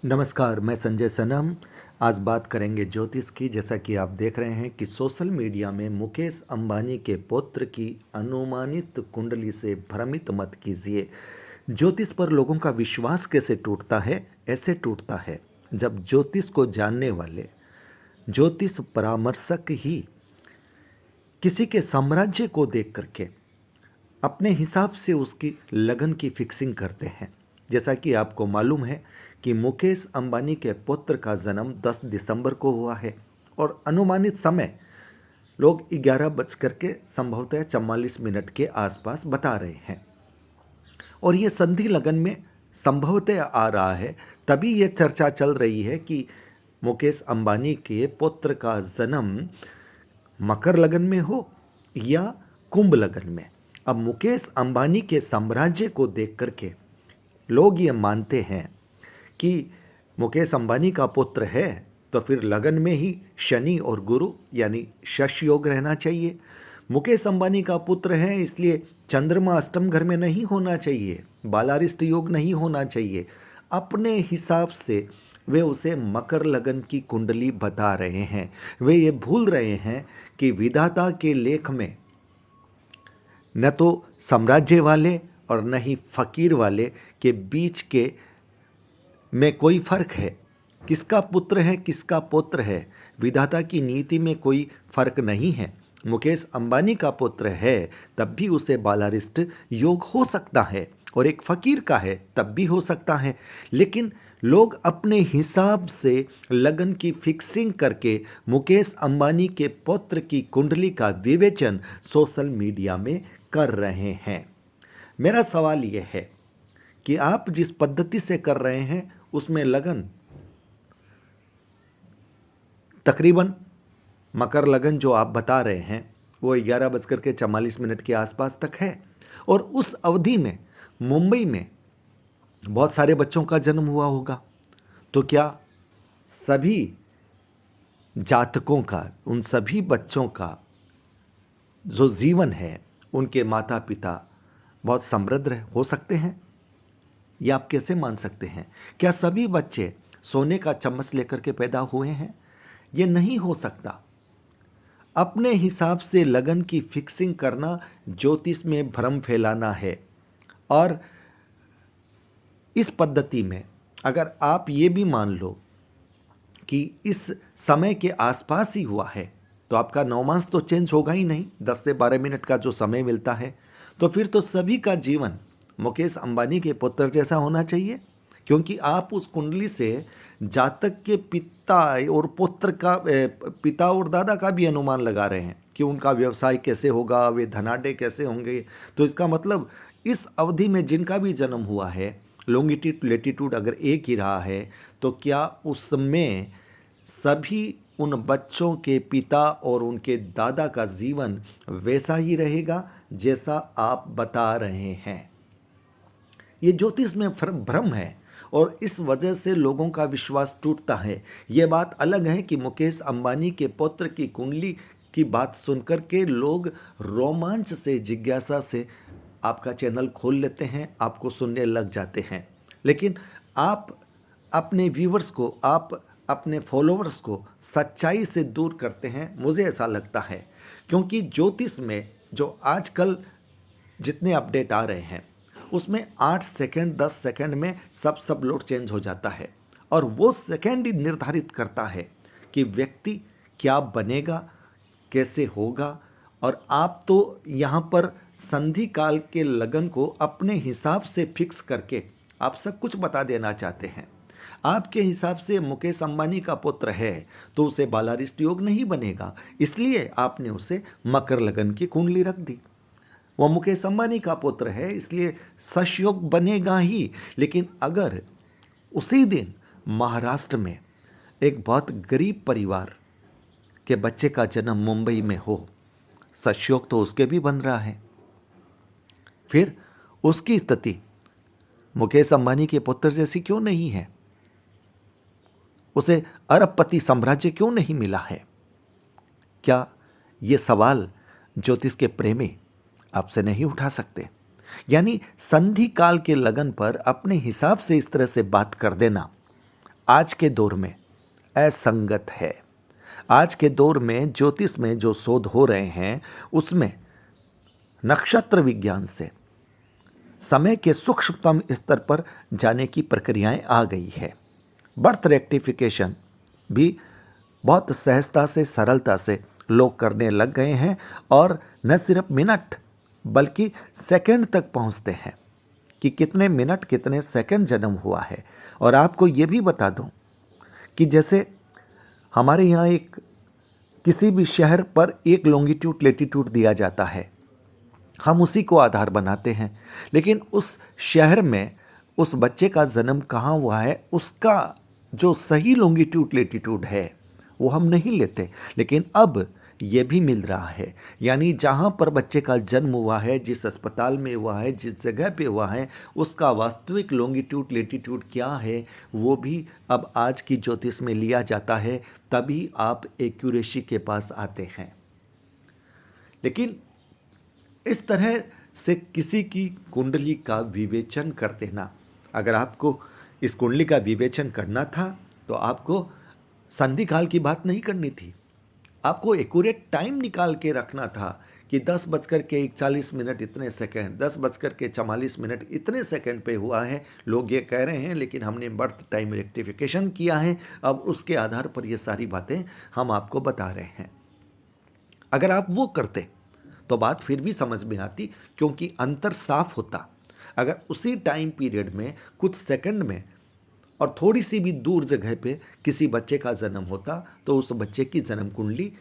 नमस्कार, मैं संजय सनम। आज बात करेंगे ज्योतिष की। जैसा कि आप देख रहे हैं कि सोशल मीडिया में मुकेश अंबानी के पुत्र की अनुमानित कुंडली से भ्रमित मत कीजिए। ज्योतिष पर लोगों का विश्वास कैसे टूटता है? ऐसे टूटता है जब ज्योतिष को जानने वाले ज्योतिष परामर्शक ही किसी के साम्राज्य को देख करके अपने हिसाब से उसकी लगन की फिक्सिंग करते हैं। जैसा कि आपको मालूम है कि मुकेश अंबानी के पुत्र का जन्म 10 दिसंबर को हुआ है और अनुमानित समय लोग 11 बज करके संभवतः 44 मिनट के आसपास बता रहे हैं। और ये संधि लगन में संभवतः आ रहा है। तभी ये चर्चा चल रही है कि मुकेश अंबानी के पुत्र का जन्म मकर लगन में हो या कुंभ लगन में। अब मुकेश अंबानी के साम्राज्य को देख करके लोग ये मानते हैं कि मुकेश अंबानी का पुत्र है तो फिर लगन में ही शनि और गुरु यानी शश योग रहना चाहिए। मुकेश अंबानी का पुत्र है इसलिए चंद्रमा अष्टम घर में नहीं होना चाहिए, बालारिष्ट योग नहीं होना चाहिए। अपने हिसाब से वे उसे मकर लगन की कुंडली बता रहे हैं। वे ये भूल रहे हैं कि विधाता के लेख में न तो साम्राज्य वाले और न ही फकीर वाले के बीच के में कोई फर्क है। किसका पुत्र है किसका पुत्र है, विधाता की नीति में कोई फर्क नहीं है। मुकेश अंबानी का पुत्र है तब भी उसे बालारिष्ट योग हो सकता है और एक फकीर का है तब भी हो सकता है। लेकिन लोग अपने हिसाब से लगन की फिक्सिंग करके मुकेश अंबानी के पुत्र की कुंडली का विवेचन सोशल मीडिया में कर रहे हैं। मेरा सवाल यह है कि आप जिस पद्धति से कर रहे हैं उसमें लगन तकरीबन मकर लगन जो आप बता रहे हैं वो 11 बज कर के 44 मिनट के आसपास तक है। और उस अवधि में मुंबई में बहुत सारे बच्चों का जन्म हुआ होगा। तो क्या सभी जातकों का, उन सभी बच्चों का जो जीवन है, उनके माता पिता बहुत समृद्ध हो सकते हैं? ये आप कैसे मान सकते हैं? क्या सभी बच्चे सोने का चम्मच लेकर के पैदा हुए हैं? ये नहीं हो सकता। अपने हिसाब से लगन की फिक्सिंग करना ज्योतिष में भ्रम फैलाना है। और इस पद्धति में अगर आप ये भी मान लो कि इस समय के आसपास ही हुआ है तो आपका नौमांस तो चेंज होगा ही नहीं। 10 से 12 मिनट का जो समय मिलता है तो फिर तो सभी का जीवन मुकेश अंबानी के पुत्र जैसा होना चाहिए, क्योंकि आप उस कुंडली से जातक के पिता और पुत्र का पिता और दादा का भी अनुमान लगा रहे हैं कि उनका व्यवसाय कैसे होगा, वे धनाढ्य कैसे होंगे। तो इसका मतलब इस अवधि में जिनका भी जन्म हुआ है, लॉन्गिट्यूड लेटीट्यूड अगर एक ही रहा है तो क्या उसमें सभी उन बच्चों के पिता और उनके दादा का जीवन वैसा ही रहेगा जैसा आप बता रहे हैं? ये ज्योतिष में भ्रम है और इस वजह से लोगों का विश्वास टूटता है। ये बात अलग है कि मुकेश अंबानी के पुत्र की कुंडली की बात सुनकर के लोग रोमांच से, जिज्ञासा से आपका चैनल खोल लेते हैं, आपको सुनने लग जाते हैं। लेकिन आप अपने व्यूवर्स को, आप अपने फॉलोअर्स को सच्चाई से दूर करते हैं, मुझे ऐसा लगता है। क्योंकि ज्योतिष में जो आजकल जितने अपडेट आ रहे हैं उसमें 8 सेकंड 10 सेकंड में सब लोड चेंज हो जाता है और वो सेकंड ही निर्धारित करता है कि व्यक्ति क्या बनेगा, कैसे होगा। और आप तो यहाँ पर संधि काल के लगन को अपने हिसाब से फिक्स करके आप सब कुछ बता देना चाहते हैं। आपके हिसाब से मुकेश अंबानी का पुत्र है तो उसे बालारिष्ट योग नहीं बनेगा, इसलिए आपने उसे मकर लगन की कुंडली रख दी। वो मुकेश अंबानी का पुत्र है इसलिए सशयोग बनेगा ही। लेकिन अगर उसी दिन महाराष्ट्र में एक बहुत गरीब परिवार के बच्चे का जन्म मुंबई में हो, सशयोग तो उसके भी बन रहा है। फिर उसकी स्थिति मुकेश अंबानी के पुत्र जैसी क्यों नहीं है? उसे अरबपति साम्राज्य क्यों नहीं मिला है? क्या ये सवाल ज्योतिष के प्रेमी आपसे नहीं उठा सकते? यानी संधि काल के लगन पर अपने हिसाब से इस तरह से बात कर देना आज के दौर में असंगत है। आज के दौर में ज्योतिष में जो शोध हो रहे हैं उसमें नक्षत्र विज्ञान से समय के सूक्ष्मतम स्तर पर जाने की प्रक्रियाएं आ गई है। बर्थ रेक्टिफिकेशन भी बहुत सहजता से, सरलता से लोग करने लग गए हैं और न सिर्फ मिनट बल्कि सेकंड तक पहुंचते हैं कि कितने मिनट कितने सेकंड जन्म हुआ है। और आपको ये भी बता दूं कि जैसे हमारे यहाँ एक किसी भी शहर पर एक लॉन्गिट्यूड लेटीट्यूड दिया जाता है, हम उसी को आधार बनाते हैं, लेकिन उस शहर में उस बच्चे का जन्म कहाँ हुआ है उसका जो सही लॉन्गिट्यूड लेटीट्यूड है वो हम नहीं लेते। लेकिन अब ये भी मिल रहा है, यानी जहाँ पर बच्चे का जन्म हुआ है, जिस अस्पताल में हुआ है, जिस जगह पे हुआ है, उसका वास्तविक लॉन्गिट्यूड लेटीट्यूड क्या है वो भी अब आज की ज्योतिष में लिया जाता है, तभी आप एक्यूरेसी के पास आते हैं। लेकिन इस तरह से किसी की कुंडली का विवेचन कर देना, अगर आपको इस कुंडली का विवेचन करना था तो आपको संधि काल की बात नहीं करनी थी, आपको एक्यूरेट टाइम निकाल के रखना था कि 10:41 इतने सेकंड, 10:44 इतने सेकंड पे हुआ है। लोग ये कह रहे हैं लेकिन हमने बर्थ टाइम रेक्टिफिकेशन किया है, अब उसके आधार पर ये सारी बातें हम आपको बता रहे हैं। अगर आप वो करते तो बात फिर भी समझ में आती, क्योंकि अंतर साफ होता। अगर उसी टाइम पीरियड में कुछ सेकंड में और थोड़ी सी भी दूर जगह पे किसी बच्चे का जन्म होता तो उस बच्चे की जन्म कुंडली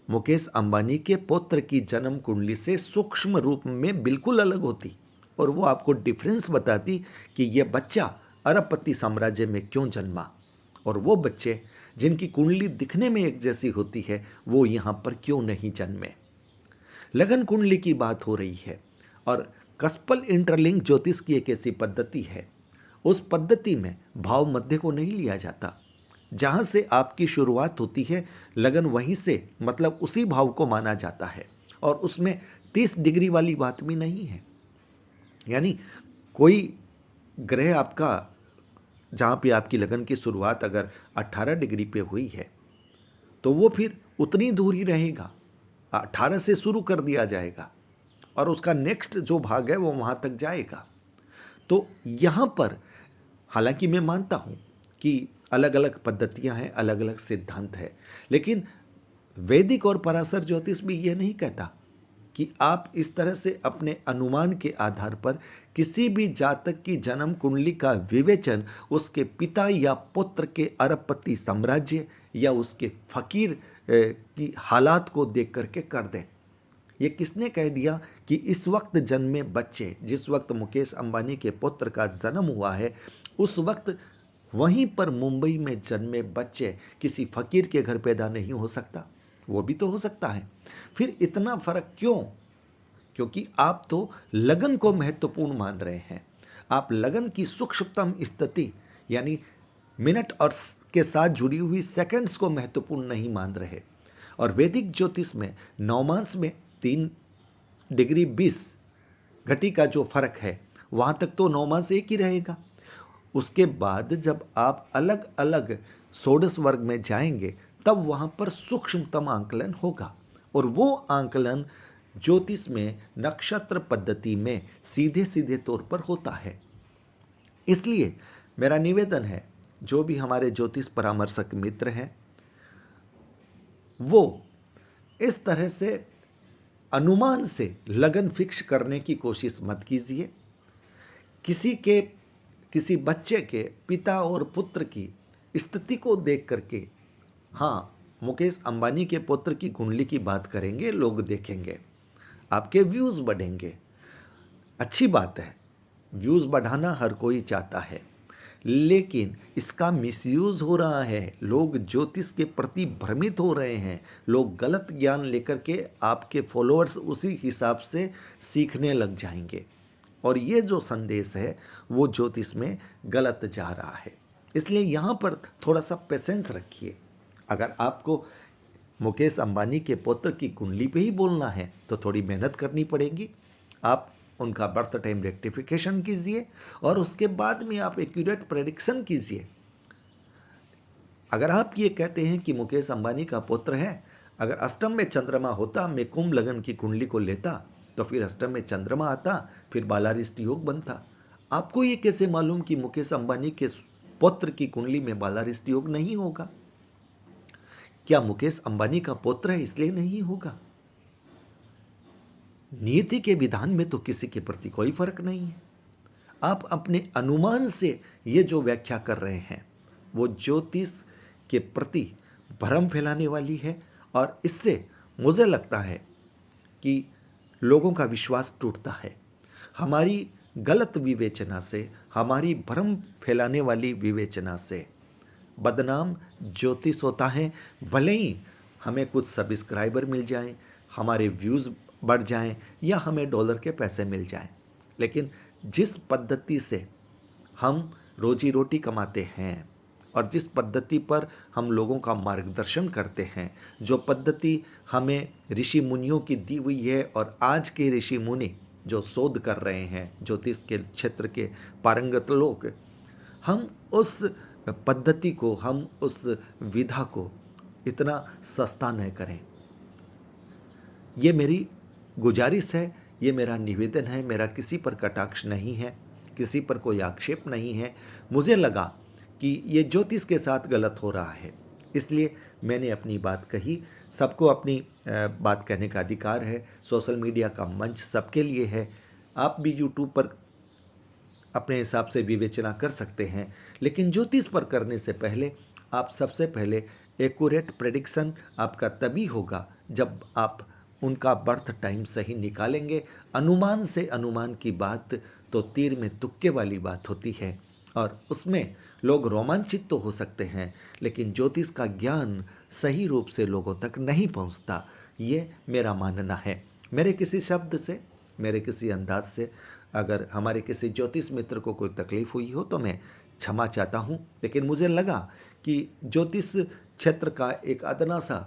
मुकेश अंबानी के पुत्र की जन्म कुंडली से सूक्ष्म रूप में बिल्कुल अलग होती और वो आपको डिफरेंस बताती कि ये बच्चा अरबपति साम्राज्य में क्यों जन्मा और वो बच्चे जिनकी कुंडली दिखने में एक जैसी होती है वो यहाँ पर क्यों नहीं जन्मे। लगन कुंडली की बात हो रही है और कस्पल इंटरलिंक ज्योतिष की एक ऐसी पद्धति है, उस पद्धति में भाव मध्य को नहीं लिया जाता। जहाँ से आपकी शुरुआत होती है लगन वहीं से, मतलब उसी भाव को माना जाता है और उसमें 30 डिग्री वाली बात भी नहीं है। यानी कोई ग्रह आपका जहाँ पे आपकी लगन की शुरुआत अगर 18 डिग्री पे हुई है तो वो फिर उतनी दूर ही रहेगा, 18 से शुरू कर दिया जाएगा और उसका नेक्स्ट जो भाग है वो वहाँ तक जाएगा। तो यहाँ पर हालांकि मैं मानता हूँ कि अलग अलग पद्धतियाँ हैं, अलग अलग सिद्धांत है, लेकिन वैदिक और पराशर ज्योतिष भी यह नहीं कहता कि आप इस तरह से अपने अनुमान के आधार पर किसी भी जातक की जन्म कुंडली का विवेचन उसके पिता या पुत्र के अरबपति साम्राज्य या उसके फकीर की हालात को देख करके कर दें। ये किसने कह दिया कि इस वक्त जन्मे बच्चे, जिस वक्त मुकेश अंबानी के पुत्र का जन्म हुआ है उस वक्त वहीं पर मुंबई में जन्मे बच्चे किसी फकीर के घर पैदा नहीं हो सकता? वो भी तो हो सकता है। फिर इतना फर्क क्यों? क्योंकि आप तो लगन को महत्वपूर्ण मान रहे हैं, आप लगन की सूक्ष्मतम स्थिति यानी मिनट और के साथ जुड़ी हुई सेकंड्स को महत्वपूर्ण नहीं मान रहे। और वैदिक ज्योतिष में नवमांश में 3 डिग्री 20 घटी का जो फर्क है वहाँ तक तो नवमांश एक ही रहेगा। उसके बाद जब आप अलग अलग षोडश वर्ग में जाएंगे तब वहाँ पर सूक्ष्मतम आंकलन होगा और वो आंकलन ज्योतिष में नक्षत्र पद्धति में सीधे सीधे तौर पर होता है। इसलिए मेरा निवेदन है, जो भी हमारे ज्योतिष परामर्शक मित्र हैं वो इस तरह से अनुमान से लगन फिक्स करने की कोशिश मत कीजिए। किसी बच्चे के पिता और पुत्र की स्थिति को देख करके, हाँ मुकेश अंबानी के पुत्र की कुंडली की बात करेंगे, लोग देखेंगे, आपके व्यूज़ बढ़ेंगे, अच्छी बात है, व्यूज़ बढ़ाना हर कोई चाहता है, लेकिन इसका मिसयूज़ हो रहा है। लोग ज्योतिष के प्रति भ्रमित हो रहे हैं, लोग गलत ज्ञान लेकर के आपके फॉलोअर्स उसी हिसाब से सीखने लग जाएंगे और ये जो संदेश है वो ज्योतिष में गलत जा रहा है। इसलिए यहाँ पर थोड़ा सा पेशेंस रखिए। अगर आपको मुकेश अंबानी के पुत्र की कुंडली पे ही बोलना है तो थोड़ी मेहनत करनी पड़ेगी। आप उनका बर्थ टाइम रेक्टिफिकेशन कीजिए और उसके बाद में आप एक्यूरेट प्रेडिक्शन कीजिए। अगर आप ये कहते हैं कि मुकेश अंबानी का पुत्र है, अगर अष्टम में चंद्रमा होता, मैं कुंभ लगन की कुंडली को लेता, तो फिर अष्टम में चंद्रमा आता, फिर बालारिष्ट योग बनता। आपको ये कैसे मालूम कि मुकेश अंबानी के पुत्र की कुंडली में बालारिष्ट योग नहीं होगा? क्या मुकेश अंबानी का पुत्र है इसलिए नहीं होगा? नियति के विधान में तो किसी के प्रति कोई फर्क नहीं है। आप अपने अनुमान से ये जो व्याख्या कर रहे हैं वो ज्योतिष के प्रति भ्रम फैलाने वाली है, और इससे मुझे लगता है कि लोगों का विश्वास टूटता है। हमारी गलत विवेचना से, हमारी भ्रम फैलाने वाली विवेचना से बदनाम ज्योतिष होता है। भले ही हमें कुछ सब्सक्राइबर मिल जाएं, हमारे व्यूज़ बढ़ जाएं, या हमें डॉलर के पैसे मिल जाएं, लेकिन जिस पद्धति से हम रोजी रोटी कमाते हैं और जिस पद्धति पर हम लोगों का मार्गदर्शन करते हैं, जो पद्धति हमें ऋषि मुनियों की दी हुई है, और आज के ऋषि मुनि जो शोध कर रहे हैं, ज्योतिष के क्षेत्र के पारंगत लोग, हम उस पद्धति को, हम उस विधा को इतना सस्ता न करें। ये मेरी गुजारिश है, ये मेरा निवेदन है। मेरा किसी पर कटाक्ष नहीं है, किसी पर कोई आक्षेप नहीं है। मुझे लगा कि ये ज्योतिष के साथ गलत हो रहा है, इसलिए मैंने अपनी बात कही। सबको अपनी बात कहने का अधिकार है। सोशल मीडिया का मंच सबके लिए है। आप भी यूट्यूब पर अपने हिसाब से विवेचना कर सकते हैं, लेकिन ज्योतिष पर करने से पहले आप सबसे पहले एक्यूरेट प्रेडिक्शन आपका तभी होगा जब आप उनका बर्थ टाइम सही निकालेंगे। अनुमान से अनुमान की बात तो तीर में तुक्के वाली बात होती है, और उसमें लोग रोमांचित तो हो सकते हैं, लेकिन ज्योतिष का ज्ञान सही रूप से लोगों तक नहीं पहुंचता। ये मेरा मानना है। मेरे किसी शब्द से, मेरे किसी अंदाज से अगर हमारे किसी ज्योतिष मित्र को कोई तकलीफ हुई हो तो मैं क्षमा चाहता हूँ, लेकिन मुझे लगा कि ज्योतिष क्षेत्र का एक अदना सा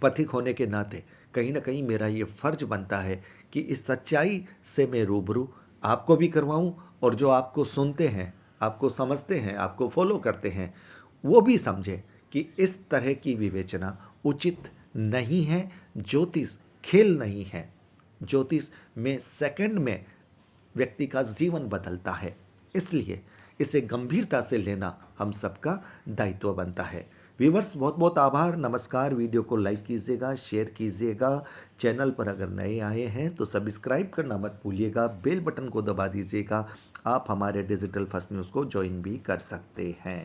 पथिक होने के नाते कहीं ना कहीं मेरा ये फर्ज बनता है कि इस सच्चाई से मैं रूबरू आपको भी करवाऊं, और जो आपको सुनते हैं, आपको समझते हैं, आपको फॉलो करते हैं, वो भी समझे कि इस तरह की विवेचना उचित नहीं है। ज्योतिष खेल नहीं है। ज्योतिष में सेकंड में व्यक्ति का जीवन बदलता है, इसलिए इसे गंभीरता से लेना हम सबका दायित्व बनता है। व्यूवर्स, बहुत बहुत आभार, नमस्कार। वीडियो को लाइक कीजिएगा, शेयर कीजिएगा। चैनल पर अगर नए आए हैं तो सब्सक्राइब करना मत भूलिएगा, बेल बटन को दबा दीजिएगा। आप हमारे डिजिटल फर्स्ट न्यूज़ को ज्वाइन भी कर सकते हैं।